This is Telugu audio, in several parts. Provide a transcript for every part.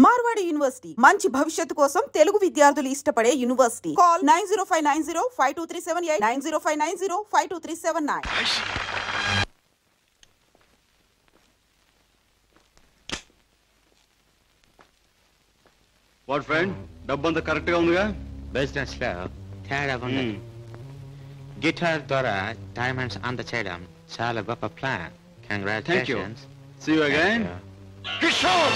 మార్వాడి యూనివర్సిటీ మంచి భవిష్యత్తు కోసం తెలుగు విద్యార్థులు ఇష్టపడే యూనివర్సిటీ. కాల్ 9059052378 9059052379. వాట్ ఫ్రెండ్, డబ్బంతా కరెక్ట్ గా ఉందిగా? బిజినెస్ లో తేడా ఉంది. గిటార్ ద్వారా డైమండ్స్ అందచేయడం చాలా గొప్ప plan. Congratulations. See you again. Kishore!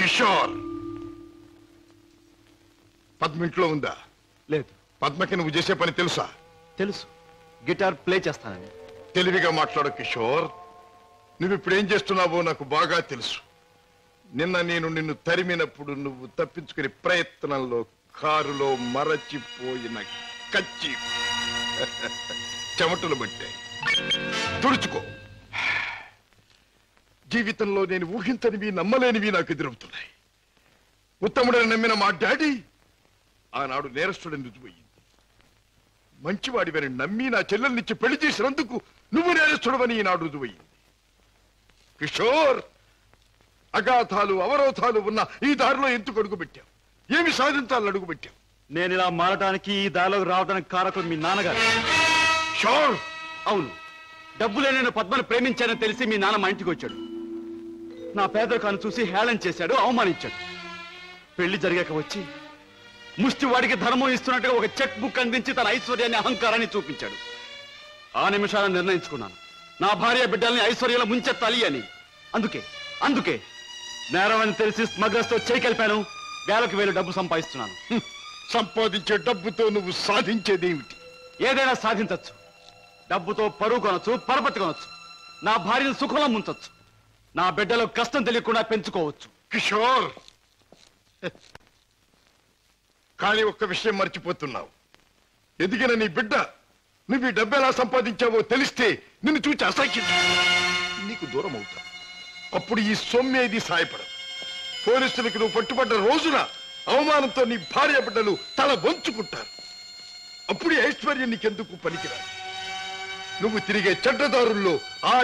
Kishore, Padma ఇంట్లో ఉందా? లేదు. పద్మకి నువ్వు చేసే పని తెలుసా? తెలుసు, గిటార్ ప్లే చేస్తానని. తెలివిగా మాట్లాడు కిషోర్. నువ్వు ఇప్పుడు ఏం చేస్తున్నావో నాకు బాగా తెలుసు. నిన్న నేను నిన్ను తరిమినప్పుడు నువ్వు తప్పించుకునే ప్రయత్నంలో కారులో మరచిపోయిన కచ్చి చెమటలు పట్టాయి. తుడుచుకో. జీవితంలో నేను ఊహించనివి నమ్మలేనివి నాకు ఎదురవుతున్నాయి. ఉత్తముడని నమ్మిన మా డాడీ ఆనాడు నేరస్తుడని రుజువయ్యింది. మంచివాడివని నమ్మి నా చెల్లెల్నిచ్చి పెళ్లి చేసినందుకు నువ్వు నేరస్తుడవని ఈనాడు రుజువయ్యింది. కిషోర్, అగాధాలు అవరోధాలు ఉన్న ఈ దారిలో ఎందుకు అడుగుపెట్టావు? ఏమి సాధించాలని అడుగుపెట్టావు? నేను ఇలా మారడానికి, ఈ దారిలోకి రావడానికి కారకులు మీ నాన్నగారు. షోర్. అవును, డబ్బులే నేను పద్మను ప్రేమించానని తెలిసి మీ నాన్న మా ఇంటికి వచ్చాడు. నా పేదరికాన్ని చూసి హేళన చేశాడు, అవమానించాడు. పెళ్లి జరిగాక వచ్చి ముష్టివాడికి ధర్మం ఇస్తున్నట్టుగా ఒక చెక్ బుక్ అందించి తన ఐశ్వర్యాన్ని, అహంకారాన్ని చూపించాడు. ఆ నిమిషాలను నిర్ణయించుకున్నాను, నా భార్య బిడ్డల్ని ఐశ్వర్యంలో ముంచెత్తాలి అని. అందుకే నేరం అని తెలిసి స్మగ్లర్స్ తో చేయి కలిపాను. వేలకు వేలు డబ్బు సంపాదిస్తున్నాను. సంపాదించే డబ్బుతో నువ్వు సాధించేదేమిటి? ఏదైనా సాధించచ్చు. డబ్బుతో పరువు కొనొచ్చు, పరపతి కొనొచ్చు, నా భార్యను సుఖంలో ముంచొచ్చు, నా బిడ్డలో కష్టం తెలియకుండా పెంచుకోవచ్చు. కిషోర్, కానీ ఒక్క విషయం మర్చిపోతున్నావు. ఎదిగిన నీ బిడ్డ నువ్వు ఈ డబ్బు ఎలా సంపాదించావో తెలిస్తే నిన్ను చూచి అసహ్యం నీకు దూరం అవుతా. అప్పుడు ఈ సొమ్మేది సాయపడదు. పోలీసులకు నువ్వు పట్టుబడ్డ రోజున అవమానంతో నీ భార్య బిడ్డలు తల వంచుకుంటారు. అప్పుడు ఐశ్వర్యం నీకెందుకు పనికిరాదు. నువ్వు తిరిగే చెడ్డదారుల్లో ఆ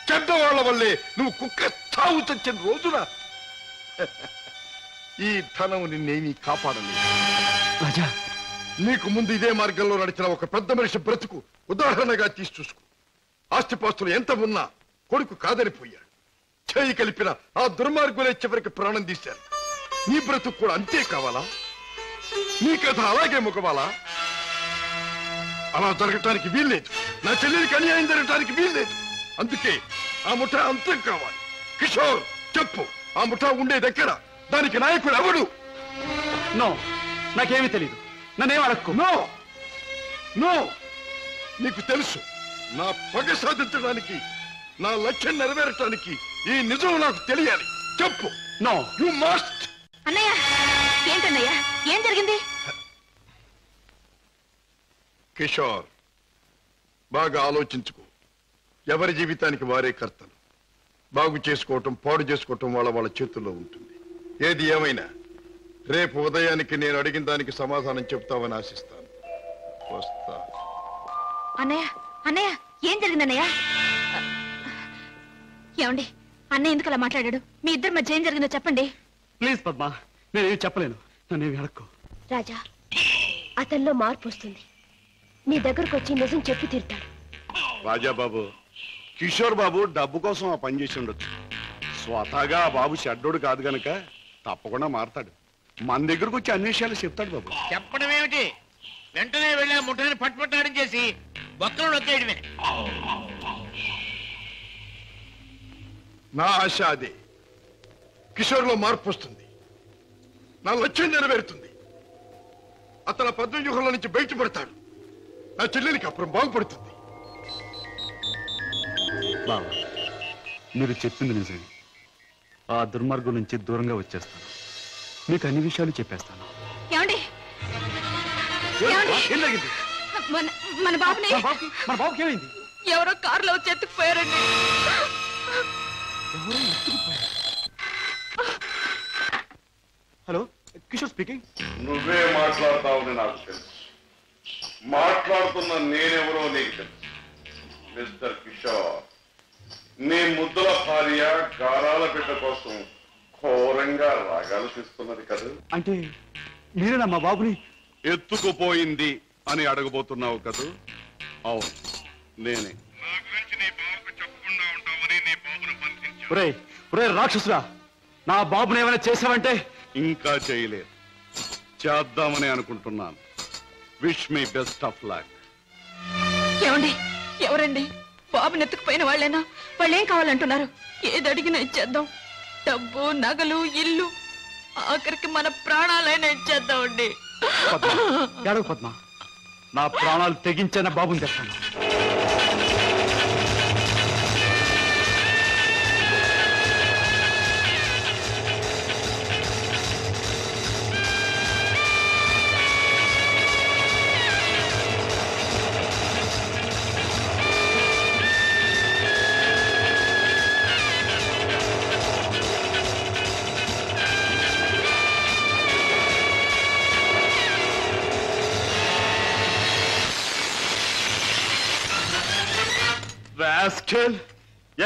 చెడ్డవాళ్ల వల్లే నువ్వు కుక్క చావు చచ్చిన రోజున ఈ ధనం నిన్నేమీ కాపాడలేదు. రాజా, నీకు ముందు ఇదే మార్గంలో నడిచిన ఒక పెద్ద మనిషి బ్రతుకు ఉదాహరణగా తీసి చూసుకో. ఆస్తిపాస్తులు ఎంత ఉన్నా కొడుకు కాదనిపోయాడు. చేయి కలిపిన ఆ దుర్మార్గులే చివరికి ప్రాణం తీశారు. నీ బ్రతుకు కూడా అంతే కావాలా? నీ కథ అలాగే ముగవాలా? అలా జరగటానికి వీల్లేదు. నా చెల్లెలికి అన్యాయం జరగటానికి వీల్లేదు. అందుకే ఆ ముఠా అంతం కావాలి. కిషోర్, చెప్పు, ఆ ముఠా ఉండేదెక్కడ? దానికి నాయకుడు ఎవడు? నో, నాకేమీ తెలీదు. నన్నేం అడక్కు. నో నో, నీకు తెలుసు. నా పగ సాధించడానికి, నా లక్ష్యం నెరవేరటానికి ఈ నిజం నాకు తెలియాలి. చెప్పు. No, you must. అన్నయ్య, ఏంటన్నయ్య, ఏం జరిగింది? కిషోర్, బాగా ఆలోచించుకో. ఎవరి జీవితానికి వారే కర్తలు. బాగు చేసుకోవటం, పాడు చేసుకోవటం వాళ్ళ చేతుల్లో ఉంటుంది. ఏది ఏమైనా రేపు ఉదయానికి నేను అడిగిన దానికి సమాధానం చెప్తావని ఆశిస్తాను. వస్తా. అన్నయ్య, ఏం జరిగిందన్నయ్య? ఏమండి, అన్నయ్య ఎందుకు అలా మాట్లాడాడు? మీ ఇద్దరి మధ్య ఏం జరిగిందో చెప్పండి. ప్లీజ్ పద్మ, నేనేమి చెప్పలేను. నన్నేమి అడక్కు. రాజా, అతనిలో మార్పు వస్తుంది. నీ దగ్గరకు వచ్చి నిజం చెప్పి తీరుతాడు. రాజాబాబు, కిషోర్ బాబు డబ్బు కోసం ఆ పని చేసి ఉండొచ్చు. స్వతహాగా ఆ బాబు షడ్డోడు కాదు గనక తప్పకుండా మారతాడు. మన దగ్గరకు వచ్చి అన్ని విషయాలు చెప్తాడు బాబు. చెప్పడం ఏమిటి, వెంటనే వెళ్ళి ఆ ముఠాన్ని పట్టుపట్టాడం చేసి బొక్కలు నొక్కేయడమే. నా ఆశ అదే. కిషోర్లో మార్పు వస్తుంది, నా లక్ష్యం నెరవేరుతుంది. అతను పద్మవ్యూహంలో నుంచి బయటపడతాడు. నా చెల్లెలికి అప్పుడు బాగుపడుతుంది. బాబా, మీరు చెప్పింది నిజమే. ఆ దుర్మార్గం నుంచి దూరంగా వచ్చేస్తాను. మీకు అన్ని విషయాలు చెప్పేస్తాను. ఏమండి ఏం జరిగింది? మన బాబుని మన బాబుకి ఏమైంది? ఎవరో కారులో వచ్చి ఎత్తుకుపోయారండి. Hello, Kishore speaking. నువ్వే మాట్లాడతావని నాకు తెలుసు. మాట్లాడుతున్న నేనెవరో నీకు తెలుసు. మిస్టర్ కిషోర్, నీ ముద్దుల భార్య గారాల బిడ్డ కోసం ఘోరంగా రాగాలు తీస్తున్నది కదా. అంటే మీరేనా మా బాబుని ఎత్తుకుపోయింది అని అడగబోతున్నావు కదూ? అవును, నేనే. ఒరే ఒరే రాక్షసురా, నా బాబుని ఏమైనా చేసావంటే? ఇంకా చేయలేదు, చేద్దామని అనుకుంటున్నాను. Wish me best of luck. ఏమండి, ఎవరండి? బాబుని ఎత్తుకుపోయిన వాళ్ళేనా? వాళ్ళేం కావాలంటున్నారు? ఏది అడిగినా ఇచ్చేద్దాం. డబ్బు, నగలు, ఇల్లు, ఆఖరికి మన ప్రాణాలైనా ఇచ్చేద్దామండి. పద్మ, నా ప్రాణాలు తెగించిన బాబుని తెస్తాను.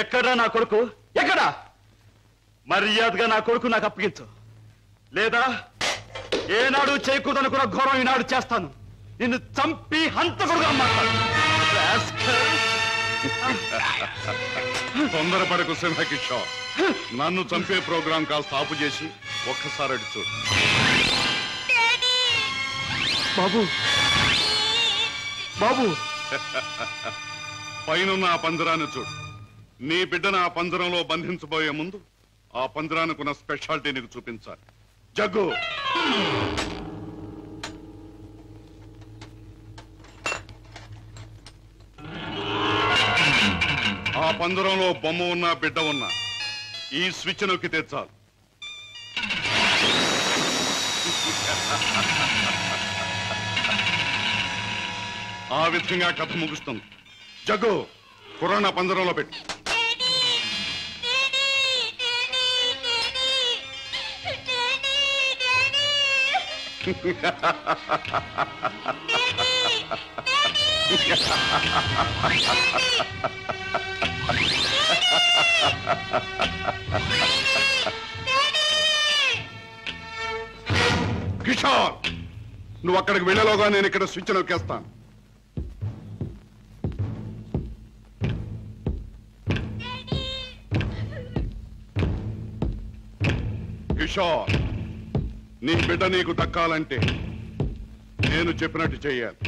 ఎక్కడా నా కొడుకు? ఎక్కడా? మర్యాదగా నా కొడుకు నాకు అప్పగించు, లేదా ఏనాడు చేయకూడదనుకున్న ఘోరం ఈనాడు చేస్తాను. నిన్ను చంపి హంతకుడుగా మాట్లాడు. తొందరపడకు సింహకిషోర్. నన్ను చంపే ప్రోగ్రాం కాస్త ఆపు చేసి ఒక్కసారి అడి చూడు. బాబు బాబు, పైనున్న ఆ పంజరాన్ని చూడు. నీ బిడ్డను ఆ పంజరంలో బంధించబోయే ముందు ఆ పంజరానికి ఉన్న స్పెషాలిటీ నీకు చూపించాలి. జగ్గు, ఆ పంజరంలో బొమ్మ ఉన్నా బిడ్డ ఉన్నా ఈ స్విచ్ నొక్కి తెచ్చాలి. ఆ విధంగా కథ ముగుస్తుంది. జగ్గు, కుర్రాన్న పంజరంలో పెట్టి. కిషోర్, నువ్వు అక్కడికి వెళ్ళలోగా నేను ఇక్కడ స్విచ్ నొక్కేస్తాను. కిషోర్, నీ బిడ్డ నీకు దక్కాలంటే నేను చెప్పినట్టు చెయ్యాలి.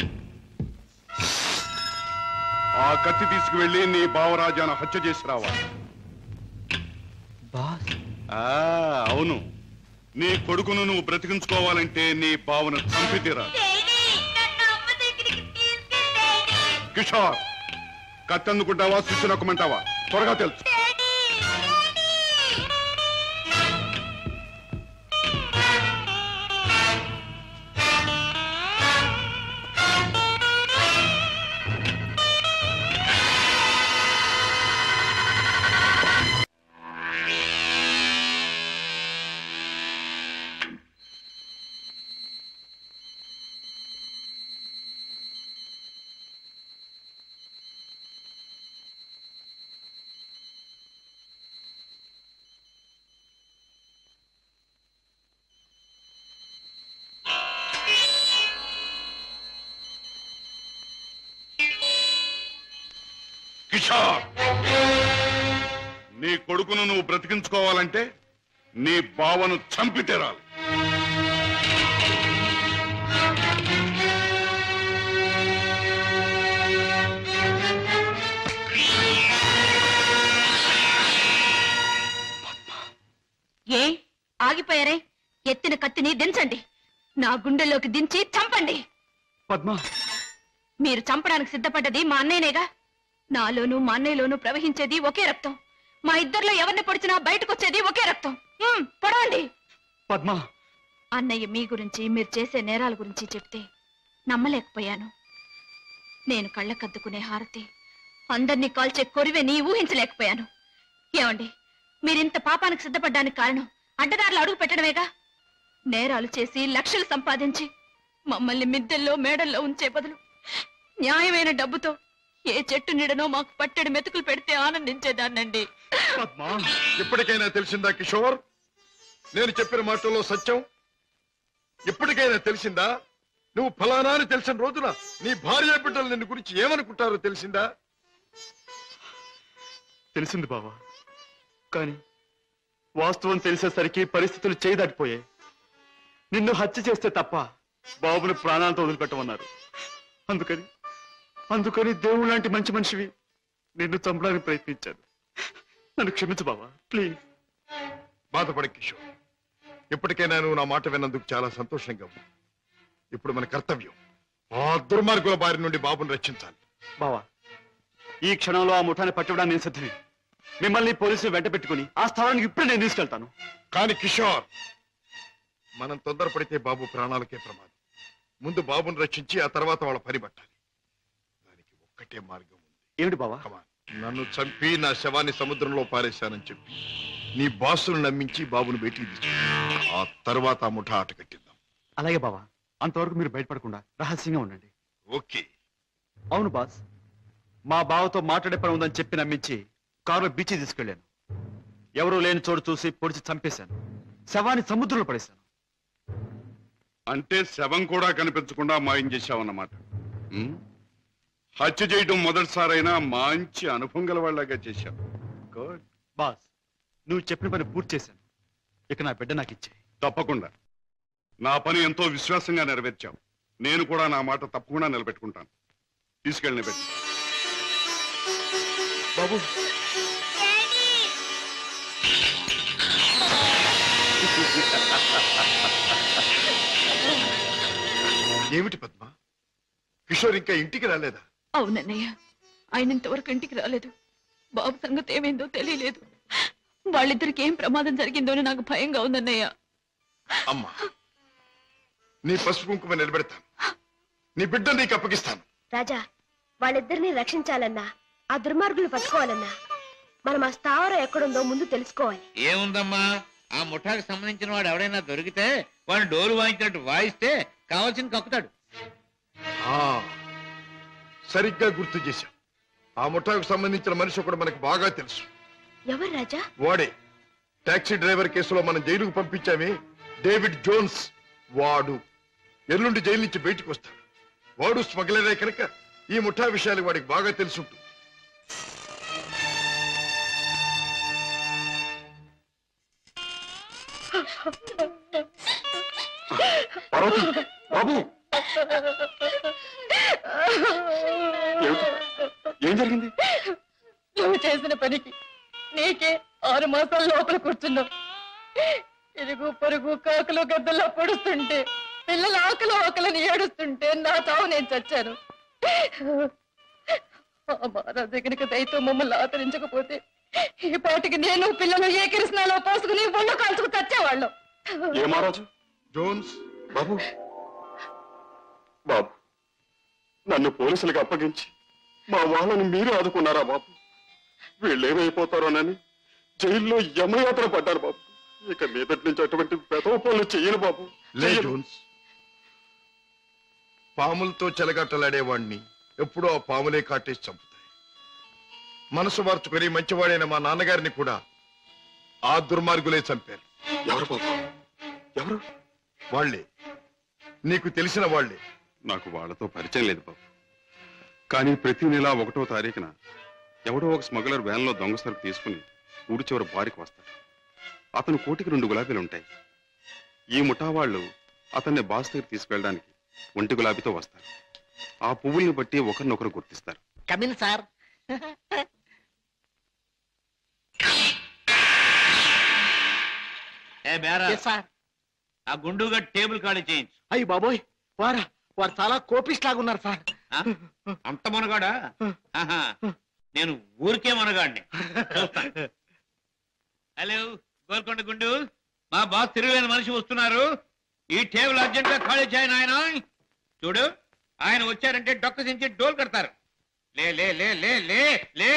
ఆ కత్తి తీసుకువెళ్ళి నీ బావరాజాను హత్య చేసి రావాలి. అవును, నీ కొడుకును నువ్వు బ్రతికించుకోవాలంటే నీ బావను చంపి తీరాలి. కిషోర్, కత్తి అందుకుంటావా స్విచ్ నొక్కమంటావా? త్వరగా తెలుసు. కిషోర్, నీ కొడుకును నువ్వు బ్రతికించుకోవాలంటే నీ బావను చంపి తీరాలి. బిగించిన కత్తిని దించండి. నా గుండెల్లోకి దించి చంపండి. పద్మ, మీరు చంపడానికి సిద్ధపడ్డది మా అన్నయ్యనేగా. నాలోనూ మా అన్నయ్యలోనూ ప్రవహించేది ఒకే రక్తం. మా ఇద్దరిలో ఎవరిని పొడిచినా బయటకొచ్చేది ఒకే రక్తం. పొడవండి. పద్మ, అన్నయ్య మీ గురించి, మీరు చేసే నేరాల గురించి చెప్తే నమ్మలేకపోయాను. నేను కళ్ళకద్దుకునే హారతి, అందరినీ కాల్చే కొరివెని ఊహించలేకపోయాను. ఏమండి, మీరింత పాపానికి సిద్ధపడ్డానికి కారణం అడ్డదారులు అడుగు పెట్టడమేగా. నేరాలు చేసి లక్షలు సంపాదించి మమ్మల్ని మిద్దెల్లో మేడల్లో ఉంచే బదులు న్యాయమైన డబ్బుతో ఏ చెట్టు నీడనో మాకు పట్టెడు మెతుకులు పెడితే ఆనందించేదాన్నండి. పద్మ, ఇప్పటికైనా తెలిసిందా కిషోర్? నేను చెప్పిన మాటల్లో సత్యం ఇప్పటికైనా తెలిసిందా? నువ్వు ఫలానా అని తెలిసిన రోజున నీ భార్య బిడ్డలు నిన్ను గురించి ఏమనుకుంటారో తెలిసిందా? తెలిసింది బావా. కానీ వాస్తవం తెలిసేసరికి పరిస్థితులు చేయి దాటిపోయాయి. నిన్ను హత్య చేస్తే తప్ప బాబుని ప్రాణాలతో వదిలిపెట్టమన్నారు. అందుకని దేవుడు లాంటి మంచి మనిషివి నిన్ను చంపడానికి ప్రయత్నించాను. నన్ను క్షమించు బావా, ప్లీజ్. బాధపడ కిషోర్, ఇప్పటికైనా నువ్వు నా మాట విన్నందుకు చాలా సంతోషంగా ఉంది. ఇప్పుడు మన కర్తవ్యం ఆ దుర్మార్గుల బారి నుండి బాబుని రక్షించాలి. బావా, ఈ క్షణంలో ఆ ముఠాన్ని పట్టుకోవడానికి నేను సిద్ధమే. మిమ్మల్ని పోలీసులు వెంట పెట్టుకుని ఆ స్థలానికి ఇప్పుడు నేను తీసుకెళ్తాను. కానీ కిషోర్, మనం తొందరపడితే బాబు ప్రాణాలకే ప్రమాదం. ముందు బాబుని రక్షించి ఆ తర్వాత వాళ్ళ పని పట్టాలి. దానికి ఒక్కటే మార్గం ఉంది. ఏమిటి బావా? నన్ను చంపి నా శవాన్ని సముద్రంలో పారేశానని చెప్పి నీ బాసును నమ్మించి బాబును బయటికి తీసుకు, ఆ తర్వాత ఆ ముఠా ఆట కట్టిద్దాం. అలాగే బావా, అంతవరకు మీరు బయటపడకుండా రహస్యంగా ఉండండి. ఓకే. అవును బాస్, మా బావతో మాట్లాడే పని ఉందని చెప్పి నమ్మించి కారులో బీచ్ తీసుకెళ్లాను. ఎవరూ లేని చోటు చూసి పొడిచి చంపేశాను. శవాన్ని సముద్రంలో పడేశాను. అంటే శవం కూడా కనిపించకుండా మాయం చేశావన్నమాట. హత్య చేయడం మొదటిసారైనా మంచి అనుభవం గల వాళ్ళగా చేశావు. గుడ్. బాస్, నువ్వు చెప్పిన పని పూర్తి చేశాను. ఇక నా బిడ్డ నాకు ఇచ్చే. తప్పకుండా. నా పని ఎంతో విశ్వాసంగా నెరవేర్చావు. నేను కూడా నా మాట తప్పకుండా నిలబెట్టుకుంటాను. తీసుకెళ్ళిన పెట్టు. బాబు, ఏమిటి పద్మ, కిషోర్ ఇంకా ఇంటికి రాలేదా? అవునన్నయ్య, ఆయన ఇంతవరకు ఇంటికి రాలేదు. బాబు సంగతి ఏమైందో తెలియలేదు. వాళ్ళిద్దరికి ఏం ప్రమాదం జరిగిందోని నాకు భయంగా ఉందన్నయ్య. అమ్మా, నీ పసుపు కుంకుమ నిలబెడతాను. నీ బిడ్డ నీకు అప్పగిస్తాను. రాజా, వాళ్ళిద్దరిని రక్షించాలన్నా, ఆ దుర్మార్గులు పట్టుకోవాలన్నా మనం ఆ స్థావరం ఎక్కడుందో ముందు తెలుసుకోవాలి. ఏముందమ్మా, ఆ ముఠాకు సంబంధించిన వాడు ఎవడైనా దొరికితే వాడు డోలు వాయించినట్టు వాయిస్తే కావాల్సింది కక్కుతాడు. సరిగ్గా గుర్తు చేశాం. ఆ ముఠాకు సంబంధించిన మనిషి ఒకడు మనకు బాగా తెలుసు. ఎవరు రాజా? వాడే టాక్సీ డ్రైవర్ కేసులో మనం జైలుకు పంపించామే, డేవిడ్ జోన్స్. వాడు ఎల్లుండి జైలు నుంచి బయటకు వస్తాడు. వాడు స్మగ్లరే కనుక ఈ ముఠా విషయాలు వాడికి బాగా తెలుసుంటుంది. బాబు, ఏం జరిగింది? నువ్వు చేసిన పనికి నీకే 6 మాసాల లోపల కూర్చున్నావు. ఇరుగు పొరుగు కాకులు గద్దల్లో పొడుస్తుంటే, పిల్లల ఆకలని ఏడుస్తుంటే నా చావు నేను చచ్చాను. ఆ మహారాజు కనుక దయతో మమ్మల్ని ఆదరించకపోతే ఈ పాటికి నేను పిల్లలు ఏ కిరసనాలో పోసుకుని ఒళ్ళు కాల్చుకు చచ్చేవాళ్ళం. ఏ మహారాజు? జోన్స్. బాబు, బాబు, నన్ను పోలీసులకు అప్పగించి మా వాళ్ళని మీరే ఆదుకున్నారా బాబు? వీళ్ళేమైపోతారోనని జైల్లో యమయాత్ర పడ్డారు బాబు. ఇక మీదటి నుంచి అటువంటి పెదవ పనులు చెయ్యను బాబు. లే జోన్స్, పాములతో చెలగట్టలాడేవాణ్ణి ఎప్పుడో ఆ పాములే కాటేసి చంపుతాయి. మనసు మార్చుకుని మంచివాడైన మా నాన్నగారిని కూడా ఆ దుర్మార్గులే చంపారు. ఎవరు బాబు? ఎవరు? వాళ్లే, నీకు తెలిసిన వాళ్లే. నాకు వాళ్ళతో పరిచయం లేదు బాబు. కానీ ప్రతి నెల 1వ తారీఖున ఎవడో ఒక స్మగ్లర్ వ్యాన్లో దొంగ సరుకు తీసుకుని ఊరి చివరి బారికి వస్తాడు. అతను కోటికి 2 గులాబీలు ఉంటాయి. ఈ ముఠా వాళ్ళు అతన్ని బాస్ దగ్గర తీసుకెళ్ళడానికి 1 గులాబీతో వస్తారు. ఆ పువ్వుల్ని బట్టి ఒకరినొకరు గుర్తిస్తారు. Come in sir. ఏ బేరా, ఆ గుండుగా టేబుల్ ఖాళీ చేయించు. అయ్యి బాబోయ్, వారు చాలా కోపిస్ట్ ఉన్నారు సార్. ఆ? అంత మనగాడా? ఆహా, నేను ఊరికే మనగాడిని. హలో గోల్కొండ గుండు, మా బాస్ తిరుగులేని మనిషి వస్తున్నారు. ఈ టేబుల్ అర్జెంట్ గా ఖాళీ చేయను. ఆయన చూడు, ఆయన వచ్చారంటే డొక్క చించి డోల్ కడతారు. లే లే లే లే లే లే.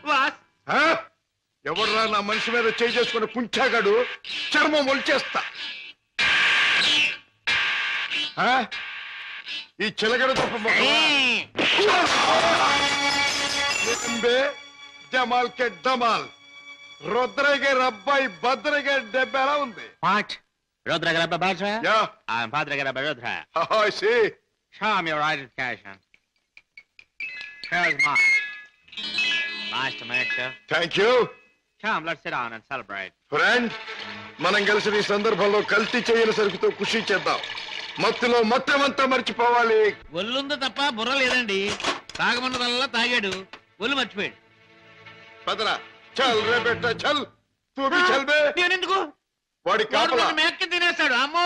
బాస్ ఎవర్రా నా మనిషి మీద చేయి చేసుకుని కుంచాగాడు? చర్మం ఒలిచేస్తా. ఈ చిలగడ తప్ప జమాల్ కే డమాల్. రుద్రయ్య గారి అబ్బాయి భద్రయ్య గారి దెబ్బ ఎలా ఉంది? Thank you friend. మనం కలిసి ఈ సందర్భంలో కల్తీ చేయని సరుకుతో ఖుషి చేద్దాం. మత్తులో మొత్తమంతా మర్చిపోవాలి. ఒళ్ళుందో తప్ప బుర్ర లేదండి. తాగమన్నదల్లా తాగాడు, ఒళ్ళు మర్చిపోయాడు. పదరా, చల్ రే బెట్ట, చల్. తూ భీ చల్ బే. నేనెందుకు? వాడి కాపలా మేక తినేస్తాడు. అమ్మో.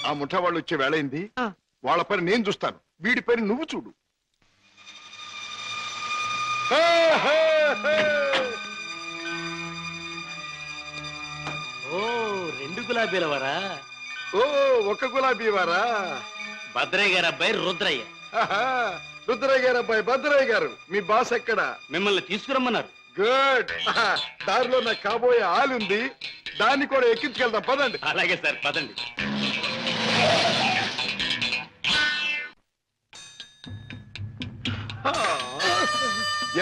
ఆ ముఠా వాళ్ళు వచ్చే వేళైంది. వాళ్ళ పని నేను చూస్తాను, వీడి పని నువ్వు చూడు. ఓ, 2 గులాబీల వారా? ఓ, ఒక గులాబీ వారా? భద్రయ్య గారు అబ్బాయి రుద్రయ్య. రుద్రయ్య గారు అబ్బాయి భద్రయ్య గారు. మీ బాస్ ఎక్కడ? మిమ్మల్ని తీసుకురమ్మన్నారు. గుడ్. దారిలో నాకు కాబోయే ఆలుంది, దాన్ని కూడా ఎక్కించుకెళ్దాం. పదండి. అలాగే సార్, పదండి.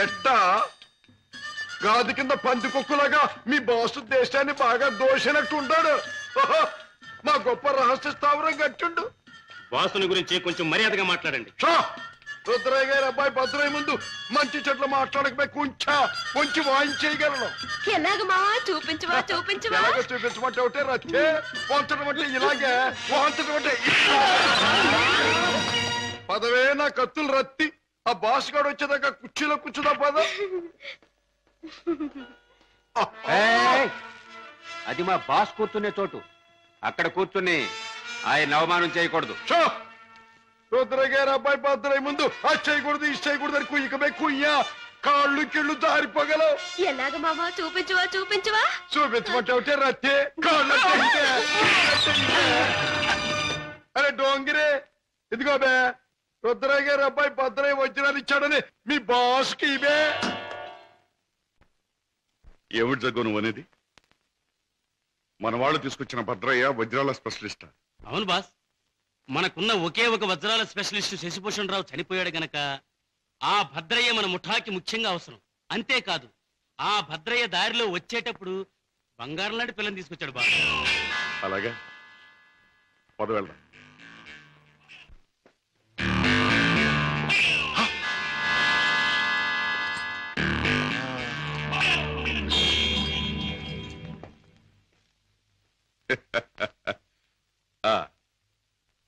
ఎట్టా గాది కింద పంది కుక్కులాగా మీ బాసు దేశాన్ని బాగా దోషినట్టు ఉంటాడు. మా గొప్ప రహస్య స్థావరం కట్టిండు. బాసుని గురించి కొంచెం మర్యాదగా మాట్లాడండి. రుద్రయ్య గారి అబ్బాయి భద్రయ్య ముందు మంచి చెట్లు మాట్లాడకపోయి కొంచెం వాయించేయగలను. ఎలాగ మావా? చూపించవా చూపించవా? ఎలాగో చూపించమంటే ఒకటే రచ్చే, వంచడం అంటే ఇలాగే, వాంచడం అంటే పదవే. నా కత్తులు రత్తి ఆ బాస్ గాడు వచ్చేదాకా కుర్చీలో కూర్చుదా పద. అది మా బాస్ కూర్చునే చోటు. అక్కడ కూర్చుని ఆయన అవమానం చేయకూడదు. రుద్రయ్య గారి అబ్బాయి భద్రయ్య ముందు అది చేయకూడదు, ఇది చేయకూడదు అని కుయ్యకమే కుయ్యా, కాళ్ళు కిళ్ళు జారిపోగలవు. ఎలాగ మావా? చూపించవా చూపించవా? చూపించమంటే ఒకటే రత్తే, కాళ్ళు అరే డోంగిరే. ఇదిగో బే, రుద్రయ్య గారి అబ్బాయి భద్రయ్య వజ్రాలు ఇచ్చాడని మీ బాస్కి ఇవే. ఏమిటి జగ్గు నువ్వు అనేది? మన వాళ్ళు తీసుకొచ్చిన భద్రయ్య వజ్రాల స్పెషలిస్ట్. అవును బాస్, మనకున్న ఒకే ఒక వజ్రాల స్పెషలిస్ట్ శశిభూషణ్ రావు చనిపోయాడు గనక ఆ భద్రయ్య మన ముఠాకి ముఖ్యంగా అవసరం. అంతేకాదు, ఆ భద్రయ్య దారిలో వచ్చేటప్పుడు బంగారం లాంటి పిల్లని తీసుకొచ్చాడు బాస్. అలాగే పద వెళ్దాం.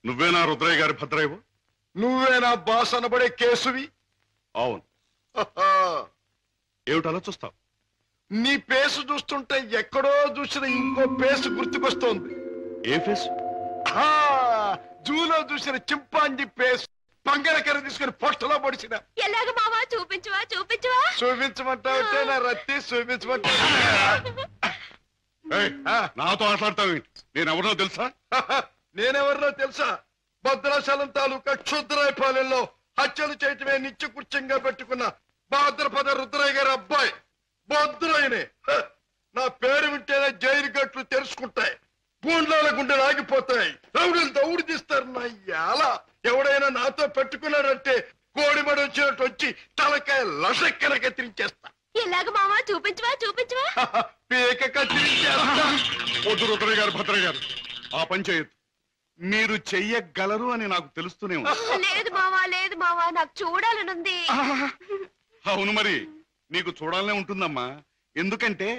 నువ్వేనా రుద్రయ్య గారి భద్రయ్యవు? నువ్వేనా బాస్ అనబడే కేసువి? అవును. ఏమిటి అలా చూస్తావు? నీ పేసు చూస్తుంటే ఎక్కడో చూసిన ఇంకో పేసు గుర్తుకొస్తోంది. ఏ ఫేస్? జూలో చూసిన చింపాంజీ పేస్ పంగలకర తీసుకుని పొట్టలో పొడిచిన. ఎలాగ మావా చూపించవా చూపించవా? చూపించమంటావుంటే నా రత్తి చూపించమంటావు. నాతో మాట్లాడతావు? నేనెవరో తెలుసా? నేనెవరినో తెలుసా? భద్రాచలం తాలూకా క్షుద్రాయపాలెంలో హత్యలు చేయటమే నిత్య కృత్యంగా పెట్టుకున్న భాద్రపద రుద్రయ్య గారి అబ్బాయి భద్రయ్యనే. నా పేరు వింటేనే జైలు గట్లు తెరుచుకుంటాయి, గూండ్లాల గుండెలు ఆగిపోతాయి, రౌడీలు దౌడు తీస్తారు. నా ఎలా ఎవడైనా నాతో పెట్టుకున్నాడంటే కోడిమడి వచ్చినట్టు వచ్చి తలకాయ లసక్కన కత్తిరించేస్తా. ఎలాగ మావా చూపించవా చూపించవా? పీక కత్తిరించేస్తా. వద్దు రుద్రయ్య గారు, భద్రయ్య గారు, ఆ పని చేయొద్దు. మీరు చెయ్యగలరు అని నాకు తెలుస్తూనే ఉంది. లేదు మావా నాకు చూడాలనుంది. అవును, మరి నీకు చూడాలనే ఉంటుందమ్మా. ఎందుకంటే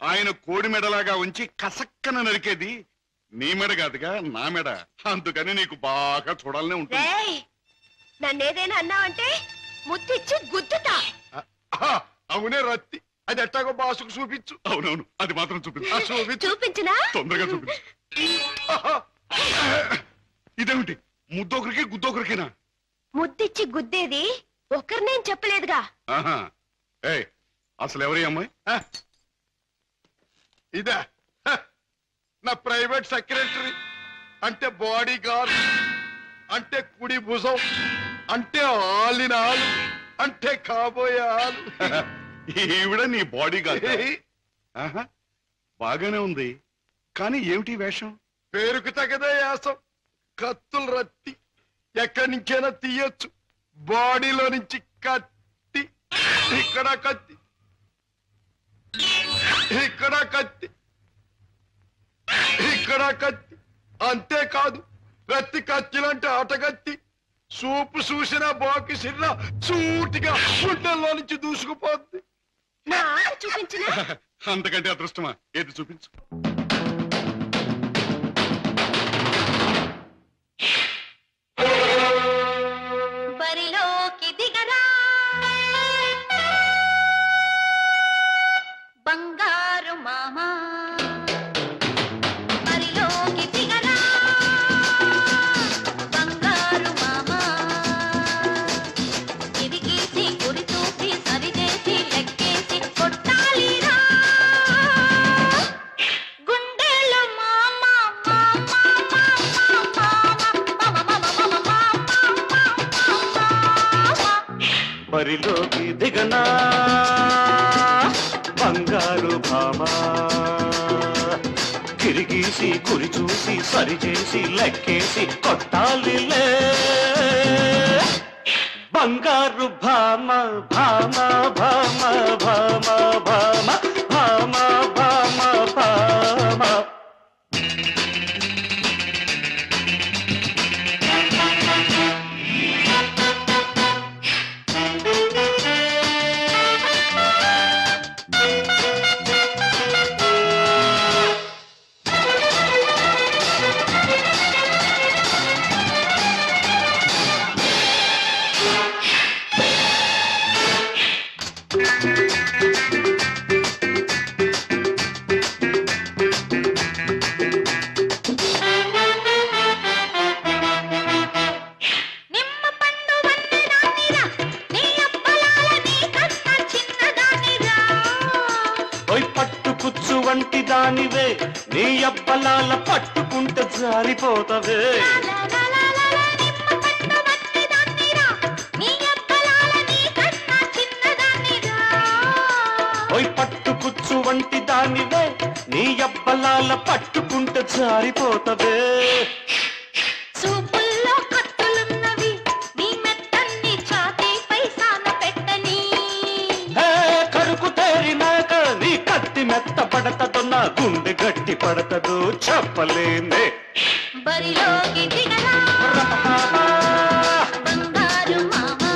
ఆయన కోడి మెడలాగా ఉంచి కసక్కన నరికేది నీ మెడ కాదుగా, నా మెడ. అందుకని నీకు బాగా చూడాలనే ఉంటుంది. నన్నేదైనా అన్నావంటే ముద్దిచ్చి గుద్దుతా. అవునే రత్తి, అది ఎట్టాగో బాసుకు చూపించు. అవునవును, అది మాత్రం చూపించు. చూపించినా? తొందరగా చూపించు. ఇదేమిటి, ముద్దొకరికి గుద్దొకరికినా? ముద్దిచ్చి గుద్దేది ఒకరినేం చెప్పలేదుగా. అసలు ఎవరి అమ్మాయి? ఇదా నా ప్రైవేట్ సెక్రటరీ, అంటే బాడీ గార్డ్, అంటే కుడి భుజం, అంటే ఆలిన ఆలు, అంటే కాబోయే ఆలు. ఈవిడ నీ బాడీ గార్డ్? బాగానే ఉంది, కానీ ఏమిటి వేషం? పేరుకు తగదే యాసం. కత్తులు రత్తి ఎక్కడి నుంచైనా తీయొచ్చు. బాడీలో నుంచి కత్తి, ఇక్కడ కత్తి, ఇక్కడ కత్తి, ఇక్కడ కత్తి. అంతేకాదు, రత్తి కత్తిలంటే ఆటగత్తి. సూపు చూసిన బాకి సిన్న సూటిగా గుండెల్లో నుంచి దూసుకుపోద్ది. చూపించిన అంతకంటే అదృష్టమా? ఏది చూపించు. బరిలోకి దిగరా బంగారు మామా, బరిలోకి దిగరా బంగారు మామా, ఇదిగేసి గురి చూసి సరిచేసి లెక్కేసి కొట్టాలిరా గుండెలు మామా బరిలోకి దిగనా బంగారు భామా, గిరిగీసి గురి చూసి సరిచేసి లెక్కేసి కొట్టాలిలే బంగారు భామ భామ భామ భామ భామ భామ భామ భామ. వంటి దానివే నీ అబ్బలాల పట్టుకుంటే జారిపోతవే. ఓయ్ పట్టుకుచ్చు వంటి దానివే నీ అబ్బలాల పట్టుకుంటే జారిపోతవే. మెత్త పడతదో నా గుండె గట్టి పడతదో చెప్పలేనే. బరిలోకి దిగరా బంగారు మామా,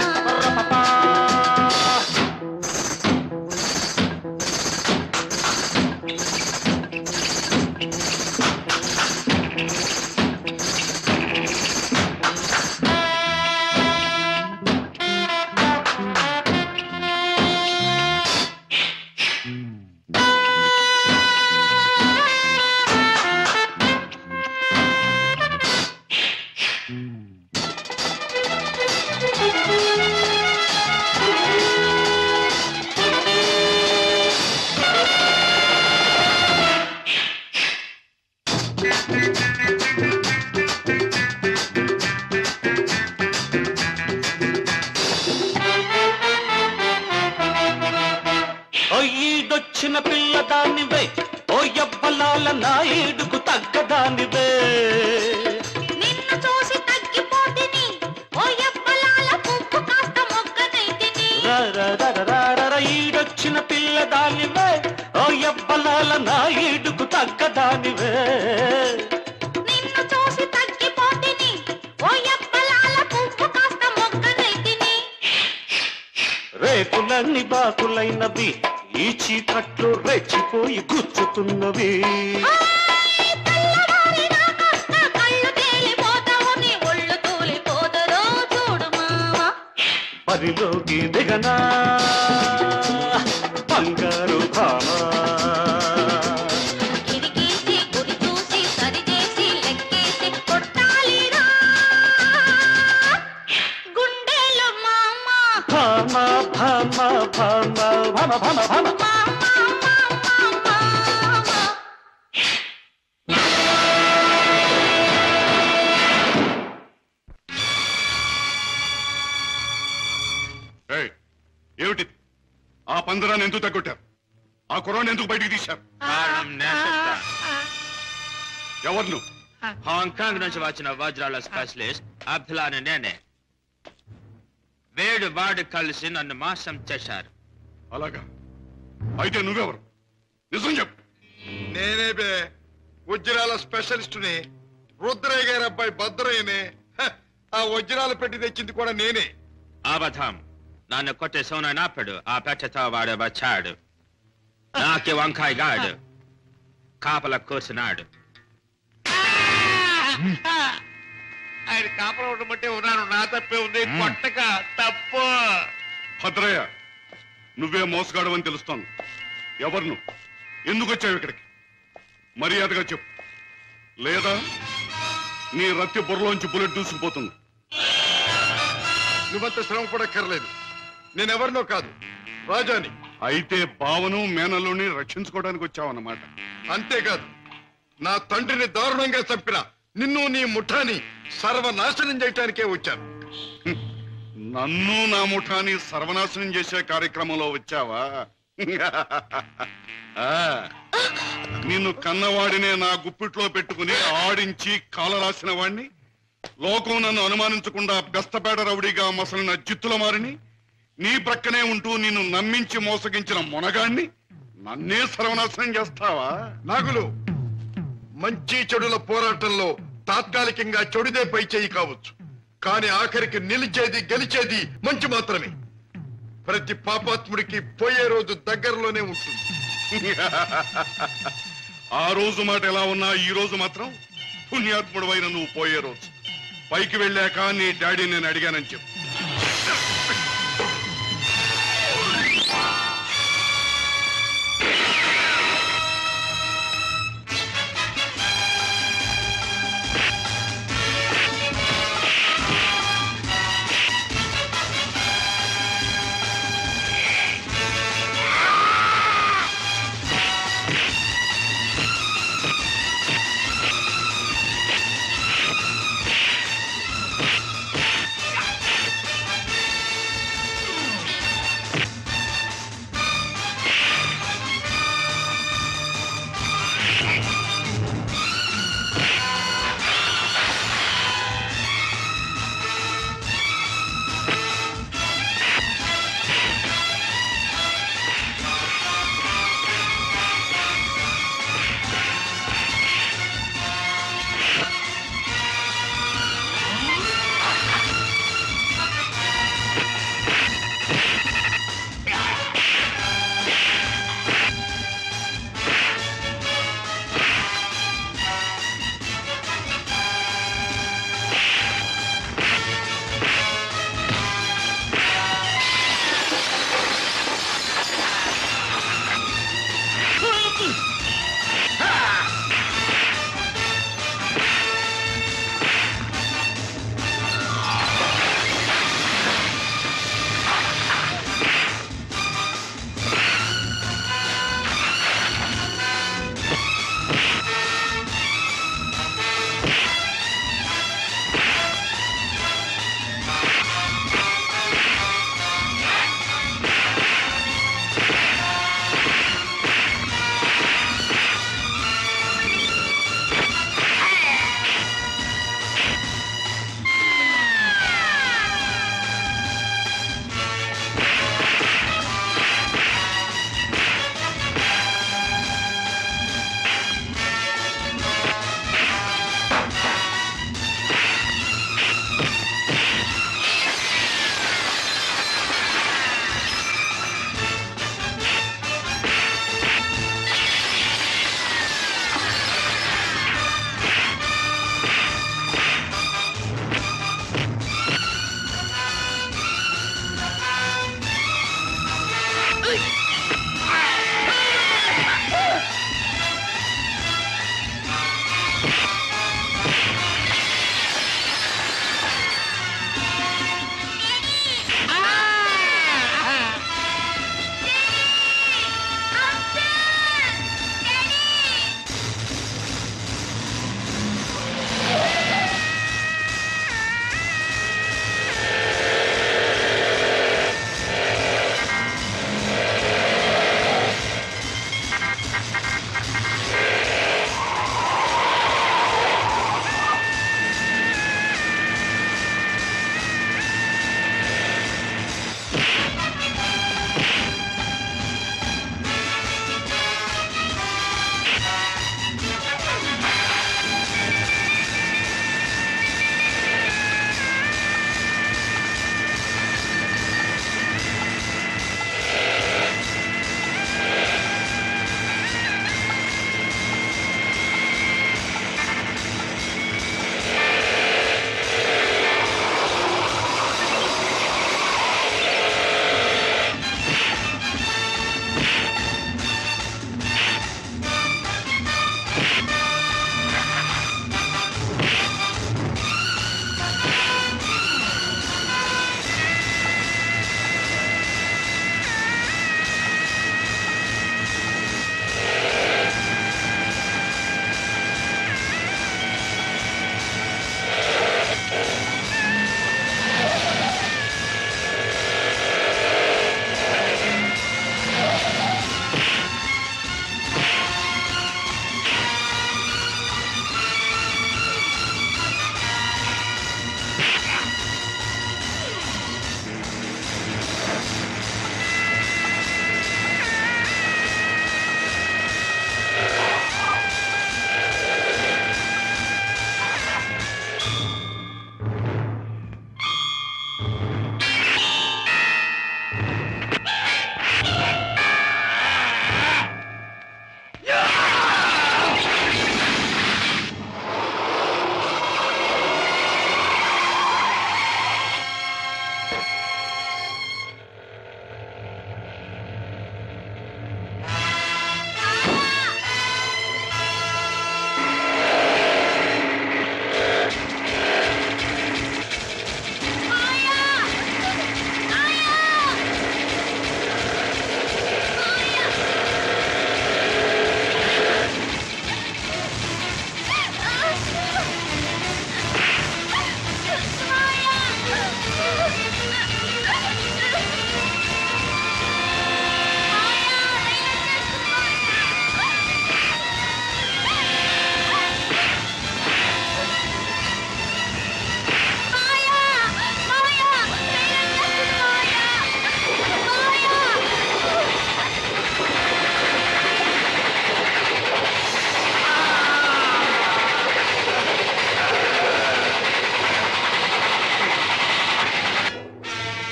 నచ్చిన పిల్ల దానివే ఓ యబ్బలాల నా ఈడుకు తగ్గ దానివే నిన్ను చూసి తగ్గిపోతిని ఓ యబ్బలాల పువ్వు కాస్త మొగ్గనైతిని రేకులన్నీ బాకులైనవి ఈ చీకట్లు రెచ్చిపోయి గుచ్చుతున్నవి పరిలోకి దిగనా బంగారు భామా కిరికీసి గురి చూసి సరిచేసి లెక్కేసి కొట్టాలిరా గుండెలు మామ భామా భామా భామా భామ భామ భామ ఏమిటి ఆ పందరాన్ని ఎందుకు తగ్గొట్టారు? ఆ కుర్రాన్ని ఎందుకు బయటికి తీశారు? ఎవరు నువ్వు? హాంకాంగ్ నుంచి వచ్చిన వజ్రాల స్పెషలిస్ట్ అబ్దుల్లాని నేనే. వేడు వాడు కలిసి నన్ను మోసం చేశారు. అలాగా? అయితే నువ్వెవరు? నిజం చెప్పు. నేనే బే వజ్రాల స్పెషలిస్టుని. రుద్రయ్య గారి అబ్బాయి భద్రయ్యనే. ఆ వజ్రాలు పెట్టి తెచ్చింది కూడా నేనే. అబద్ధం. నన్ను కొట్టే సోనాపెడు ఆ పెట్టతో వాడు వచ్చాడు. నాకి వంకాయ గాడు కాపల కూర్చున్నాడు. ఆయన కాపల ఉండమంటే ఉన్నాను. నా తప్పే ఉంది. కొట్టక తప్పు. భద్రయ్య, నువ్వే మోసగాడు అని తెలుస్తాను. ఎవరు నువ్వు? ఎందుకు వచ్చావు ఇక్కడికి? మర్యాదగా చెప్పు, లేదా నీ రత్తి బుర్రలోంచి బుల్లెట్ దూసుకుపోతుంది. నువ్వంత శ్రమ పడక్కర్లేదు. నేనెవరినో కాదు, రాజాని. అయితే బావను మేనల్లుని రక్షించుకోవడానికి వచ్చావన్నమాట. అంతేకాదు, నా తండ్రిని దారుణంగా చంపిన నిన్ను నీ ముఠాని సర్వనాశనం చేయటానికే వచ్చాను. నన్ను నా ముఠాని సర్వనాశనం చేసే కార్యక్రమంలో వచ్చావా? నిన్ను కన్నవాడినే నా గుప్పిట్లో పెట్టుకుని ఆడించి కాల రాసిన వాడిని, లోకం నన్ను అనుమానించకుండా బెస్తపేట రౌడీగా మసలిన జిత్తుల మారిని, నీ ప్రక్కనే ఉంటూ నిన్ను నమ్మించి మోసగించిన మొనగాణ్ణి నన్నే సర్వనాశనం చేస్తావా? నాగులు, మంచి చెడుల పోరాటంలో తాత్కాలికంగా చెడుదే పై చేయి కావచ్చు, కానీ ఆఖరికి నిలిచేది గెలిచేది మంచి మాత్రమే. ప్రతి పాపాత్ముడికి పోయే రోజు దగ్గరలోనే ఉంటుంది. ఆ రోజు మాట ఎలా ఉన్నా ఈ రోజు మాత్రం పుణ్యాత్ముడు అయిన నువ్వు పోయే రోజు. పైకి వెళ్ళాక నీ డాడీ నేను అడిగానని చెప్పు.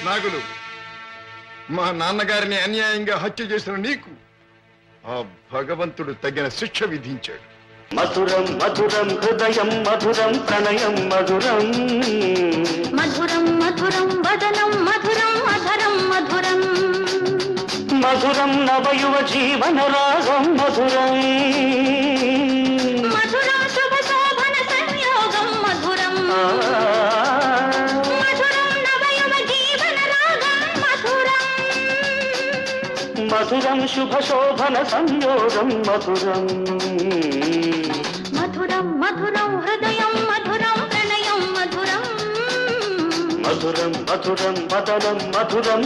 నాగులు, మా నాన్నగారిని అన్యాయంగా హత్య చేసిన నీకు ఆ భగవంతుడు తగిన శిక్ష విధించాడు. మధురం మధురం హృదయం మధురం ప్రణయం మధురం మధురం మధురం వదనం మధురం అధరం మధురం మధురం నవయువ జీవన రాగం మధురం మధురం శుభ శోభన సంయోగం మధురం మధురం నవయువ జీవన రాగం మధురం మధురం శుభ శోభన సంయోగం మధురం మధురం మధురం హృదయం మధురం ప్రణయం మధురం మధురం మధురం వదనం మధురం